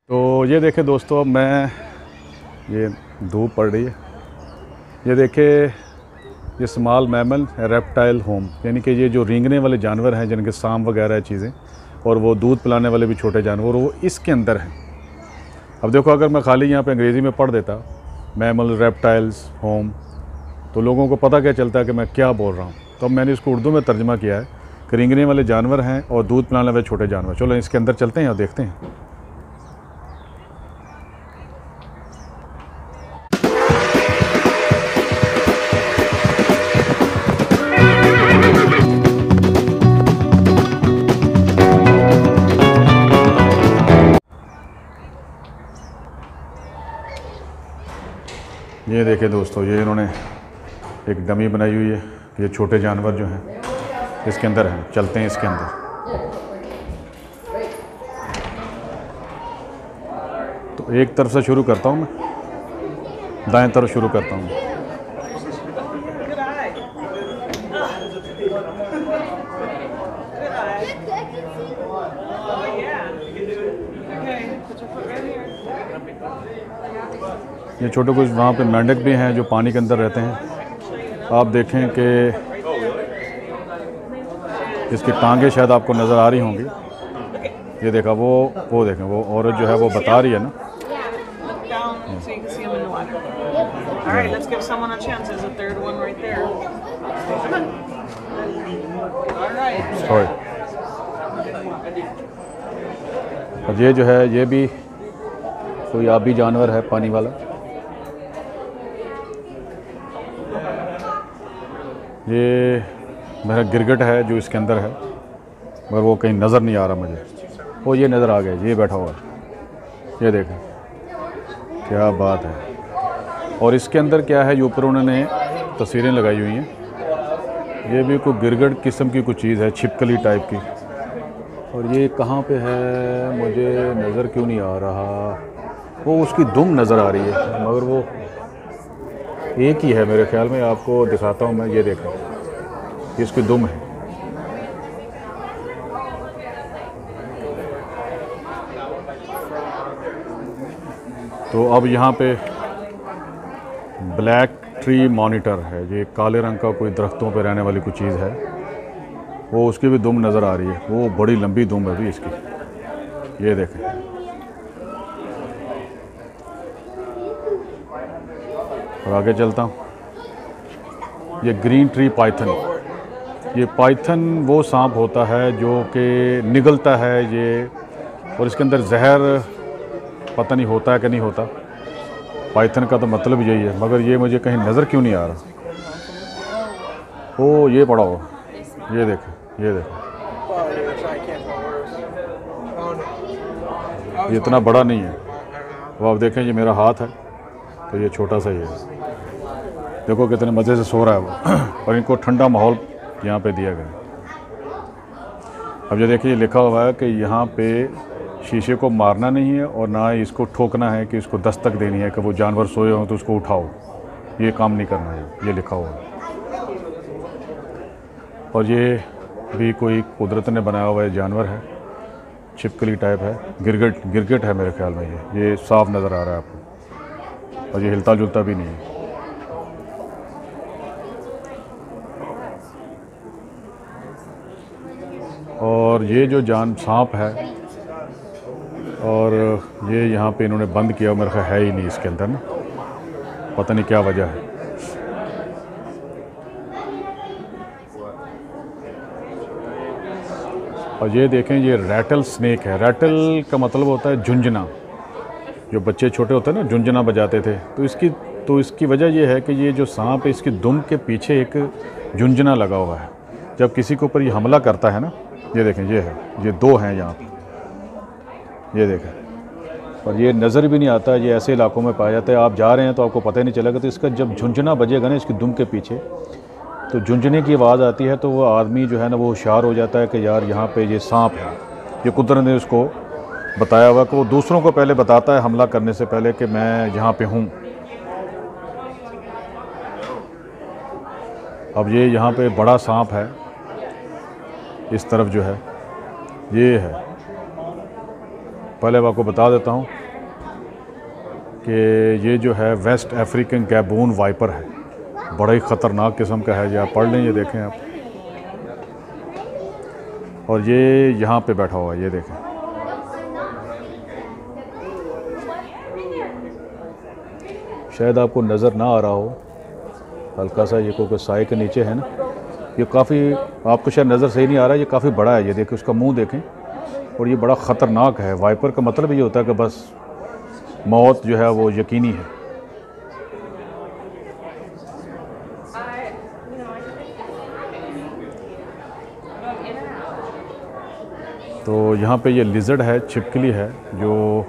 तो ये देखें दोस्तों, अब मैं ये धूप पड़ रही है, ये देखें ये स्मॉल मैमल रेप्टाइल होम, यानी कि ये जो रेंगने वाले जानवर हैं जिनके सांप वगैरह चीज़ें और वो दूध पिलाने वाले भी छोटे जानवर वो इसके अंदर हैं। अब देखो, अगर मैं खाली यहाँ पे अंग्रेज़ी में पढ़ देता मैमल रेप्टाइल्स होम तो लोगों को पता क्या चलता है कि मैं क्या बोल रहा हूँ। तो अब मैंने इसको उर्दू में तर्जमा किया है कि रेंगने वाले जानवर हैं और दूध पिलाने वाले छोटे जानवर। चलो इसके अंदर चलते हैं और देखते हैं। ये देखें दोस्तों, ये इन्होंने एक डमी बनाई हुई है, ये छोटे जानवर जो हैं इसके अंदर हैं। चलते हैं इसके अंदर। तो एक तरफ से शुरू करता हूँ मैं, दाएं तरफ शुरू करता हूँ। ये छोटे कुछ वहाँ पे मेंढक भी हैं जो पानी के अंदर रहते हैं। आप देखें कि इसकी टांगें शायद आपको नज़र आ रही होंगी। ये देखा, वो देखें, वो औरत जो है वो बता रही है ना। सॉरी, और ये जो है ये भी कोई आबी जानवर है, पानी वाला। ये मेरा गिरगिट है जो इसके अंदर है, मगर वो कहीं नज़र नहीं आ रहा मुझे। वो ये नज़र आ गया, ये बैठा हुआ है, ये देखें, क्या बात है। और इसके अंदर क्या है, जो ऊपर उन्होंने तस्वीरें लगाई हुई हैं, ये भी कोई गिरगिट किस्म की कुछ चीज़ है, छिपकली टाइप की। और ये कहाँ पे है मुझे नज़र क्यों नहीं आ रहा। वो उसकी दुम नज़र आ रही है, मगर वो एक ही है मेरे ख्याल में। आपको दिखाता हूँ मैं, ये देखें, इसकी दुम है। तो अब यहाँ पे ब्लैक ट्री मॉनिटर है, ये काले रंग का कोई दरख्तों पे रहने वाली कोई चीज़ है, वो उसकी भी दुम नज़र आ रही है। वो बड़ी लंबी दुम है भी इसकी, ये देखें। और आगे चलता हूँ, ये ग्रीन ट्री पाइथन। ये पाइथन वो सांप होता है जो कि निगलता है ये, और इसके अंदर जहर पता नहीं होता है कि नहीं होता। पाइथन का तो मतलब यही है, मगर ये मुझे कहीं नज़र क्यों नहीं आ रहा। ओ ये पड़ा हो, ये देखें, ये देखें, ये इतना बड़ा नहीं है। वो आप देखें, ये मेरा हाथ है तो ये छोटा सा ही है। देखो कितने मज़े से सो रहा है वो। और इनको ठंडा माहौल यहाँ पे दिया गया। अब ये देखिए, लिखा हुआ है कि यहाँ पे शीशे को मारना नहीं है और ना ही इसको ठोकना है कि इसको दस्तक देनी है कि वो जानवर सोए हों तो उसको उठाओ, ये काम नहीं करना है, ये लिखा हुआ है। और ये भी कोई कुदरत ने बनाया हुआ जानवर है, छिपकली टाइप है, गिरगिट है मेरे ख्याल में। ये साफ नज़र आ रहा है आपको, और ये हिलता जुलता भी नहीं है। और ये जो सांप है, और ये यहाँ पे इन्होंने बंद किया, मेरे ख्याल है ही नहीं इसके अंदर ना, पता नहीं क्या वजह है। और ये देखें, ये रैटल स्नेक है। रैटल का मतलब होता है झुंझुना, जो बच्चे छोटे होते हैं ना, झुंझुना बजाते थे। तो इसकी वजह ये है कि ये जो सांप है, इसकी दुम के पीछे एक झुंझुना लगा हुआ है। जब किसी के ऊपर ये हमला करता है ना, ये देखें, ये है, ये दो हैं यहाँ पे, ये देखें। और ये नज़र भी नहीं आता, ये ऐसे इलाकों में पाया जाता है। आप जा रहे हैं तो आपको पता ही नहीं चलेगा। तो इसका जब झुंझुना बजेगा ना इसकी दुम के पीछे, तो झुंझुने की आवाज़ आती है, तो वो आदमी जो है ना वो होशियार हो जाता है कि यार यहाँ पे ये सांप है। ये कुदरत ने उसको बताया हुआ कि वो दूसरों को पहले बताता है हमला करने से पहले कि मैं यहाँ पे हूँ। अब ये यहाँ पे बड़ा सांप है, इस तरफ जो है ये है, पहले मैं आपको बता देता हूँ कि ये जो है वेस्ट अफ्रीकन गैबून वाइपर है, बड़ा ही ख़तरनाक किस्म का है। ये आप पढ़ लें, ये देखें आप। और ये यहाँ पे बैठा हुआ है, ये देखें। शायद आपको नज़र ना आ रहा हो, हल्का सा ये कोई साए के नीचे है ना, ये काफ़ी, आपको शायद नज़र सही नहीं आ रहा है, ये काफ़ी बड़ा है। ये देखें, उसका मुंह देखें, और ये बड़ा ख़तरनाक है। वाइपर का मतलब ये होता है कि बस मौत जो है वो यकीनी है। तो यहाँ पे ये लिजर्ड है, छिपकली है, जो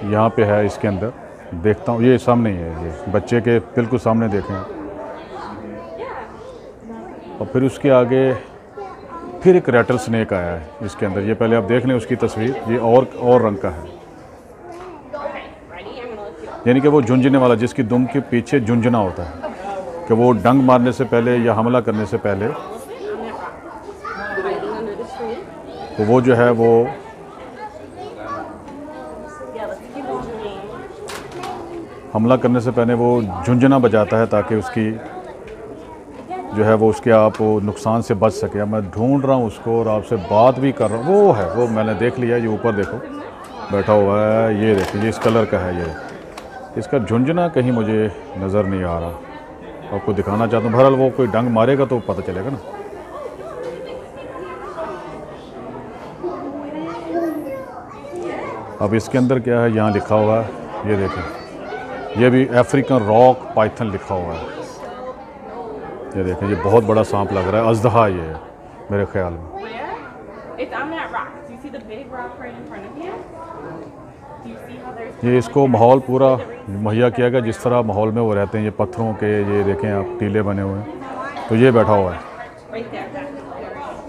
यहाँ पे है इसके अंदर। देखता हूँ, ये सामने ही है, ये बच्चे के बिल्कुल सामने देखें। और फिर उसके आगे फिर एक रैटल स्नेक आया है इसके अंदर। ये पहले आप देख लें उसकी तस्वीर, ये और रंग का है, यानी कि वो झुंझुने वाला, जिसकी दुम के पीछे झुंझुना होता है, कि वो डंग मारने से पहले या हमला करने से पहले तो वो जो है वो हमला करने से पहले वो झुंझुना बजाता है, ताकि उसकी जो है वो उसके आप नुकसान से बच सके। मैं ढूंढ रहा हूँ उसको और आपसे बात भी कर रहा हूँ। वो है, वो मैंने देख लिया, ये ऊपर देखो बैठा हुआ है। ये देखिए, ये इस कलर का है। ये इसका झुंझुना कहीं मुझे नज़र नहीं आ रहा, आपको दिखाना चाहता हूँ। बहरहाल वो कोई डंग मारेगा तो पता चलेगा ना। अब इसके अंदर क्या है, यहाँ लिखा हुआ है, ये देखें, ये भी अफ्रीकन रॉक पाइथन लिखा हुआ है। ये देखें, ये बहुत बड़ा सांप लग रहा है, अजदहा ये है मेरे ख्याल में। ये इसको माहौल पूरा मुहैया किया गया, जिस तरह माहौल में वो रहते हैं। ये पत्थरों के, ये देखें आप, टीले बने हुए हैं। तो ये बैठा हुआ है,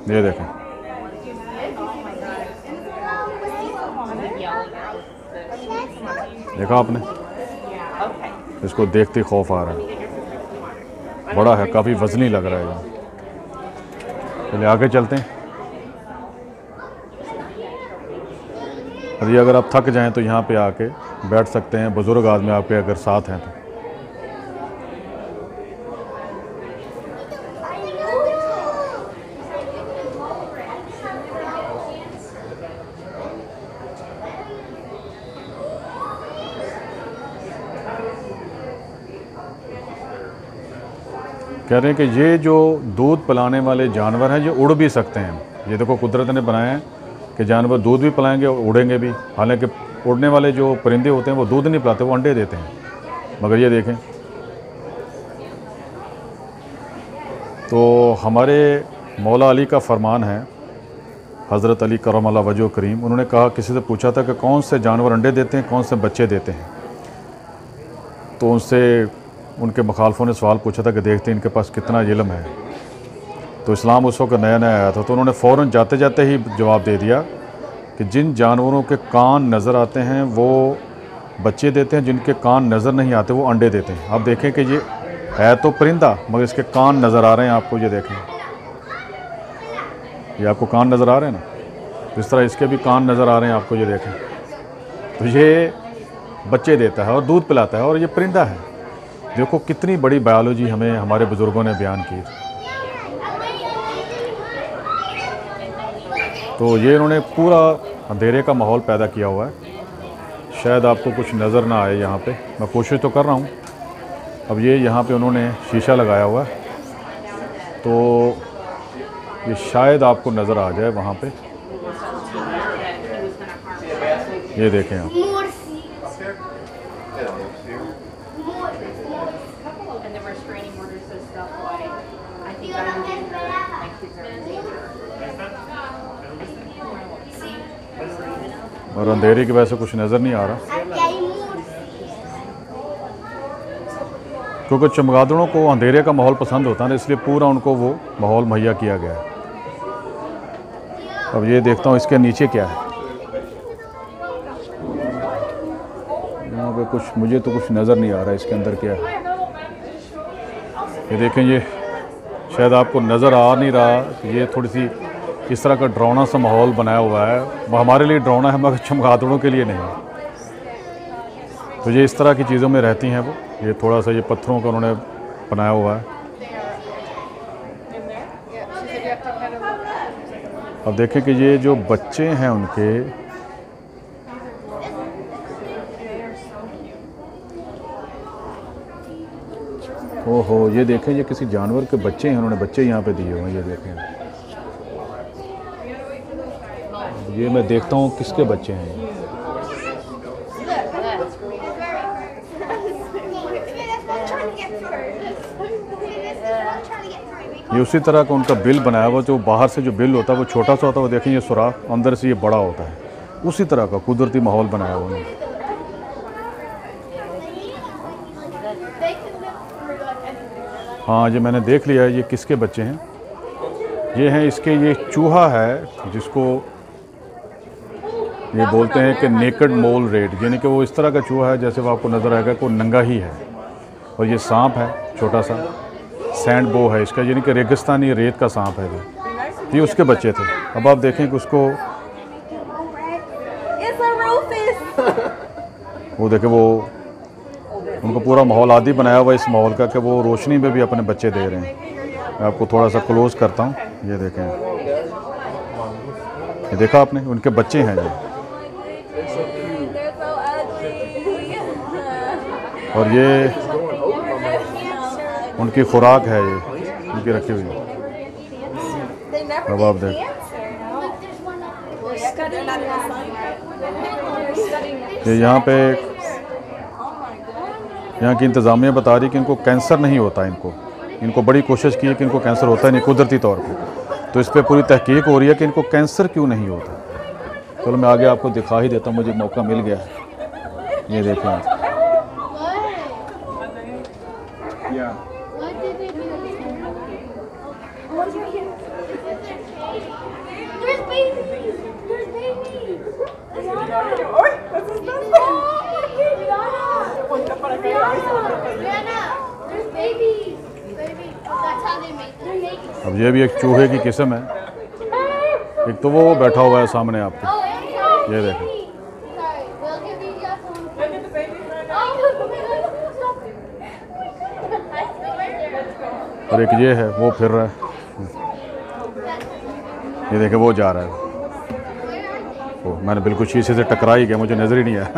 ये देखें। देखा आपने, इसको देखते ही खौफ आ रहा है। बड़ा है, काफ़ी वजनी लग रहा है। चलिए आगे चलते हैं। और ये अगर आप थक जाएं तो यहाँ पे आके बैठ सकते हैं, बुज़ुर्ग आदमी आपके अगर साथ हैं तो। कह रहे हैं कि ये जो दूध पिलाने वाले जानवर हैं, ये उड़ भी सकते हैं। ये देखो, कुदरत ने बनाया है कि जानवर दूध भी पिलाएंगे और उड़ेंगे भी। हालांकि उड़ने वाले जो परिंदे होते हैं वो दूध नहीं पिलाते, वो अंडे देते हैं। मगर ये देखें, तो हमारे मौला अली का फरमान है, हज़रत अली करमल्लाहु वजह करीम, उन्होंने कहा, किसी से पूछा था कि कौन से जानवर अंडे देते हैं, कौन से बच्चे देते हैं। तो उनसे उनके मुखालफों ने सवाल पूछा था कि देखते हैं इनके पास कितना इल्म है। तो इस्लाम उस वक्त नया नया आया था, तो उन्होंने फ़ौरन जाते जाते ही जवाब दे दिया कि जिन जानवरों के कान नज़र आते हैं वो बच्चे देते हैं, जिनके कान नज़र नहीं आते वो अंडे देते हैं। आप देखें कि ये है तो परिंदा, मगर इसके कान नज़र आ रहे हैं आपको। ये देखें, ये आपको कान नज़र आ रहे हैं ना, जिस तरह इसके भी कान नज़र आ रहे हैं आपको। ये देखें, तो ये बच्चे देता है और दूध पिलाता है, और ये परिंदा है। देखो कितनी बड़ी बायोलॉजी हमें हमारे बुज़ुर्गों ने बयान की। तो ये इन्होंने पूरा अंधेरे का माहौल पैदा किया हुआ है। शायद आपको कुछ नज़र ना आए यहाँ पे, मैं कोशिश तो कर रहा हूँ। अब ये यहाँ पे उन्होंने शीशा लगाया हुआ है, तो ये शायद आपको नज़र आ जाए वहाँ पे। ये देखें आप, और अंधेरे की वजह से कुछ नज़र नहीं आ रहा, क्योंकि चमगादड़ों को अंधेरे का माहौल पसंद होता है ना, इसलिए पूरा उनको वो माहौल मुहैया किया गया है। अब ये देखता हूँ इसके नीचे क्या है। यहाँ पे कुछ, मुझे तो कुछ नज़र नहीं आ रहा इसके अंदर क्या है। ये देखें, ये शायद आपको नज़र आ नहीं रहा, ये थोड़ी सी इस तरह का डरावना सा माहौल बनाया हुआ है। वो हमारे लिए डरावना है मगर चमगादड़ों के लिए नहीं। तो ये इस तरह की चीज़ों में रहती हैं वो। ये थोड़ा सा ये पत्थरों का उन्होंने बनाया हुआ है। अब देखें कि ये जो बच्चे हैं उनके, ओहो ये देखें, ये किसी जानवर के बच्चे हैं, उन्होंने बच्चे यहाँ पे दिए हुए हैं। ये देखें, ये मैं देखता हूँ किसके बच्चे हैं। ये उसी तरह का उनका बिल बनाया हुआ, जो बाहर से जो बिल होता है वो छोटा सा होता है, वो देखें ये सुराख, अंदर से ये बड़ा होता है। उसी तरह का कुदरती माहौल बनाया हुआ है। हाँ ये मैंने देख लिया है, ये किसके बच्चे हैं। ये हैं इसके, ये चूहा है जिसको ये बोलते हैं कि नेकेड मोल रेड, यानी कि वो इस तरह का चूहा है जैसे वो आपको नज़र आएगा को नंगा ही है। और ये सांप है छोटा सा, सैंड बो है इसका, यानी कि रेगिस्तानी रेत का सांप है ये उसके बच्चे थे। अब आप देखें कि उसको वो देखें, वो उनको पूरा माहौल आदि बनाया हुआ इस माहौल का कि वो रोशनी में भी अपने बच्चे दे रहे हैं। मैं आपको थोड़ा सा क्लोज करता हूँ, ये देखें, ये देखा आपने, उनके बच्चे हैं ये। और ये उनकी खुराक है, ये उनकी रखी हुई। अब आप देख, ये यहाँ पे यहाँ की इंतज़ामिया बता रही कि इनको कैंसर नहीं होता। इनको बड़ी कोशिश की है कि इनको कैंसर होता है नहीं कुदरती तौर पे, तो इस पर पूरी तहकीक हो रही है कि इनको कैंसर क्यों नहीं होता। चलो मैं आगे आपको दिखा ही देता हूँ, मुझे मौका मिल गया। ये देखें आप, अब ये भी एक चूहे की किस्म है। एक तो वो बैठा हुआ है सामने आपको, ये देखें। और एक ये है, वो फिर रहा है, ये देखें वो जा रहा है। ओ, मैंने बिल्कुल शीशे से टकरा ही गया, मुझे नज़र ही नहीं आया।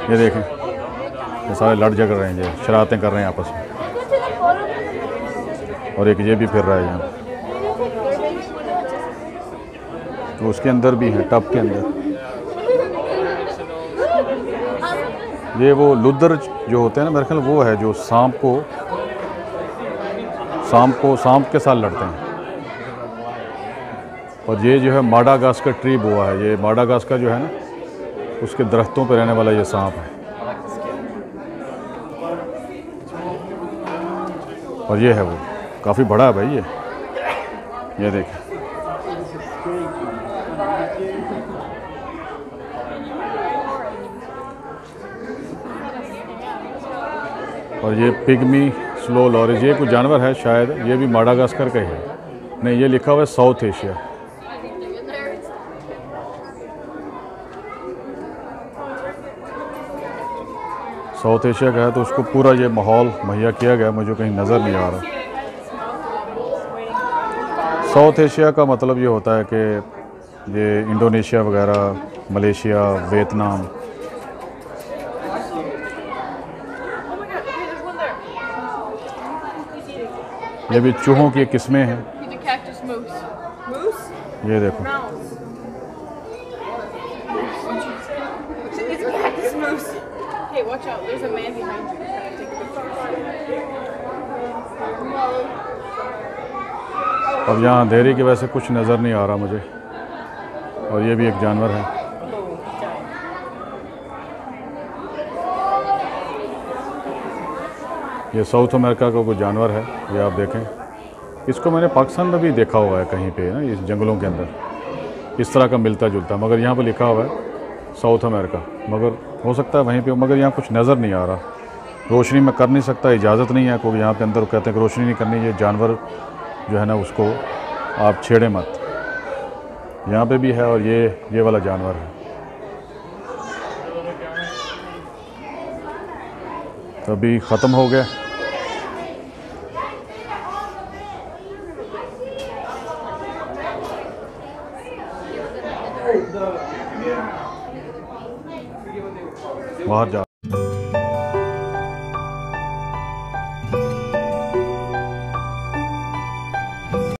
ये देखें, ये सारे लड़ झगड़ रहे हैं, ये शरारतें कर रहे हैं आपस में। और एक ये भी फिर रहा है यहाँ, तो उसके अंदर भी है, टब के अंदर। ये वो लुदर जो होते हैं ना, मेरे ख्याल वो है जो सांप के साथ लड़ते हैं। और ये जो है माडागास्कर ट्री बोआ है, ये माडागास्कर जो है ना उसके दरख्तों पर रहने वाला ये सांप है। और ये है वो, काफ़ी बड़ा है भाई ये देखें। और ये पिग्मी स्लो लॉरेज, ये कोई जानवर है शायद, ये भी माडागास्कर का ही है। नहीं, ये लिखा हुआ है साउथ एशिया। साउथ एशिया का है, तो उसको पूरा ये माहौल मुहैया किया गया, मुझे कहीं नज़र नहीं आ रहा। साउथ एशिया का मतलब ये होता है कि ये इंडोनेशिया वगैरह, मलेशिया, वियतनाम। ये भी चूहों की किस्में हैं। ये देखो, अब यहाँ अंधेरे की वजह से कुछ नज़र नहीं आ रहा मुझे। और ये भी एक जानवर है। ये साउथ अमेरिका का कोई जानवर है, ये आप देखें। इसको मैंने पाकिस्तान में भी देखा हुआ है कहीं पे ना, इस जंगलों के अंदर इस तरह का मिलता जुलता, मगर यहाँ पे लिखा हुआ है साउथ अमेरिका। मगर हो सकता है वहीं पे, मगर यहाँ कुछ नज़र नहीं आ रहा। रोशनी में कर नहीं सकता, इजाज़त नहीं है कोई यहाँ पे अंदर, कहते हैं कि रोशनी नहीं करनी, ये जानवर जो है ना उसको आप छेड़े मत। यहाँ पे भी है और ये वाला जानवर है। तो अभी ख़त्म हो गया। बाहर जा